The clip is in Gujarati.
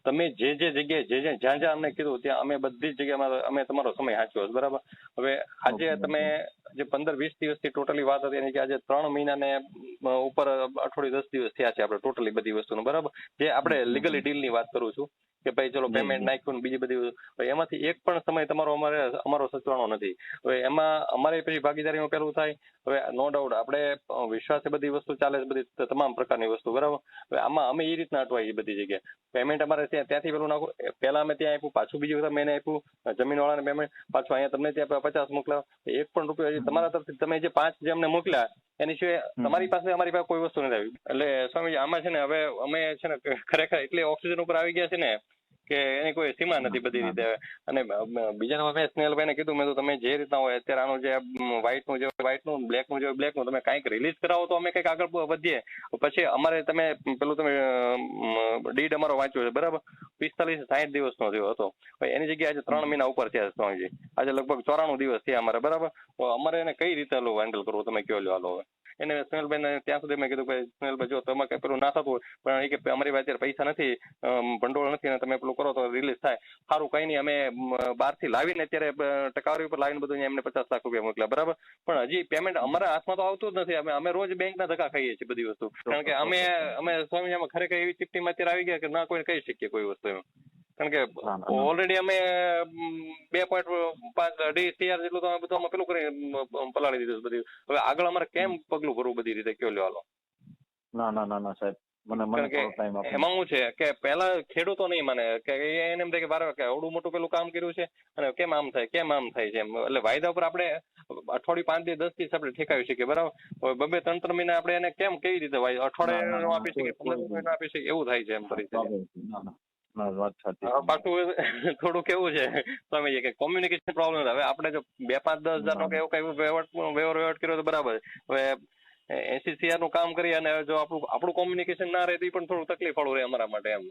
તમે જે જગ્યાએ જ્યાં અમને કીધું ત્યાં અમે બધી જ જગ્યામાં અમે તમારો સમય સાચ્યો છે, બરાબર. હવે આજે તમે જે 15-20 દિવસથી ટોટલી વાત હતી એની કે આજે 3 મહિનાને ઉપર અઠવાડિયું 10 દિવસ થયા છે આપણે ટોટલી બધી વસ્તુનું, બરાબર. જે આપણે લીગલી ડીલની વાત કરું છું કે ભાઈ ચલો પેમેન્ટ નાખ્યું ને બીજી બધી, એમાંથી એક પણ સમય તમારો અમારો સચવાણો નથી. હવે એમાં અમારે પછી ભાગીદારીમાં પેલું થાય. હવે નો ડાઉટ આપણે વિશ્વાસે બધી વસ્તુ ચાલે છે, બધી તમામ પ્રકારની વસ્તુ, બરાબર. હવે આમાં અમે એ રીતના અટવાઈ બધી જગ્યાએ પેમેન્ટ અમારે ત્યાંથી પેલું નાખું, પહેલા અમે ત્યાં આપ્યું, પાછું બીજી વખત મેં આપ્યું જમીનવાળાને પેમેન્ટ, પાછું અહીંયા તમને ત્યાં 50 મોકલાવ, એક પણ રૂપિયો તમારા તરફથી તમે જે 5 જે અમને મોકલ્યા એની સિવાય તમારી પાસે અમારી પાસે કોઈ વસ્તુ નથી આવી. એટલે સ્વામીજી આમાં છે ને હવે અમે છે ને ખરેખર એટલે ઓક્સિજન ઉપર આવી ગયા છે ને કે એની કોઈ સીમા નથી બધી રીતે. અને બીજા નંબર મેં સ્નેહલભાઈને કીધું, મેં તો તમે જે રીતના હોય અત્યારે આનું જે વ્હાઇટનું બ્લેકનું જે બ્લેકનું તમે કાંઈક રિલીઝ કરાવો તો અમે કંઈક આગળ વધીએ. પછી અમારે તમે પેલું તમે ડીડ અમારો વાંચ્યો છે, બરાબર. 45-60 દિવસનો થયો હતો, એની જગ્યાએ આજે 3 મહિના ઉપર થયા સ્વામીજી. આજે લગભગ 94 દિવસ થયા અમારે, બરાબર. તો અમારે એને કઈ રીતે હેન્ડલ કરવું તમે કહો લો. હાલો હવે એને સ્નેહલભાઈને ત્યાં સુધી મેં કીધું કે સ્નેહલભાઈ જો તમે કઈ પેલું ના થતું હોય, પણ એ કે અમારી પાસે અત્યારે પૈસા નથી, ભંડોળ નથી ને તમે પેલું કરો તો રિલીઝ થાય. સારું કઈ નહીં, અમે બહારથી લાવીને અત્યારે ટકાવારી ઉપર લાવીને બધું એમને 50 લાખ રૂપિયા મોકલ્યા, બરાબર. પણ હજી પેમેન્ટ અમારા હાથમાં તો આવતું જ નથી. અમે રોજ બેંકના ધક્કા ખાઈએ છીએ બધી વસ્તુ, કારણ કે અમે સ્વામી ખરેખર એવી ચિઠ્ઠીમાં અત્યારે આવી ગયા કે ના કોઈને કહી શકીએ કોઈ વસ્તુ એમ. કારણ કે ઓલરેડી અમે 2.5 CR જેટલું તો બધું અમે પેલું કરી પલાળી દીધું બધું. હવે આગળ અમારે કેમ પગલું ભરવું બધી રીતે કયો લ્યો હાલો. ના સાહેબ, એમાં શું છે કે પેલા ખેડૂતો નહીં માને કે એને એમ થાય કે બાર કે આવડું મોટું પેલું કામ કર્યું છે અને કેમ આમ થાય છે એમ. એટલે વાયદા ઉપર આપણે અઠવાડિયું 5 દિવસ 10 દિવસ આપણે ઠેકાવી શકીએ, બરાબર. હવે 2-3 મહિના આપણે એને કેમ કેવી રીતે અઠવાડિયે આપી શકીએ, 15 મહિના આપી શકીએ, એવું થાય છે એમ પરિસ્થિતિ. પાછું થોડું કેવું છે સ્વામીજી કે કોમ્યુનિકેશન પ્રોબ્લેમ. હવે આપણે જો 2-5-10 હજાર નો એવું કઈ વહીવટ કર્યો તો બરાબર. હવે 80 CR નું કામ કરી અને જો આપણું કોમ્યુનિકેશન ના રહે તો પણ થોડું તકલીફ વાળું રહે અમારા માટે એમ.